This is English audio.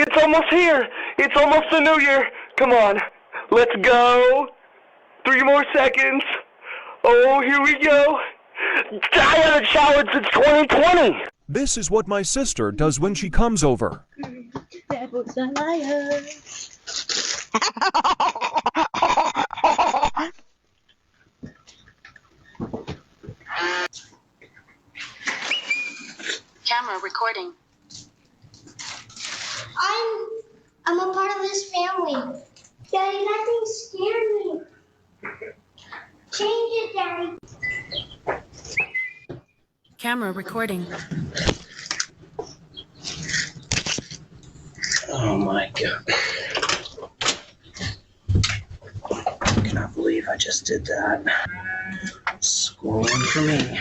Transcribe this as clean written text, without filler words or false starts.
It's almost here. It's almost the new year. Come on. Let's go. 3 more seconds. Oh, here we go. I haven't showered since 2020. This is what my sister does when she comes over. Devil's a liar. Camera recording. I'm a part of this family. Daddy, that thing scared me. Change it, Daddy. Camera recording. Oh my God. I cannot believe I just did that. Scoring for me.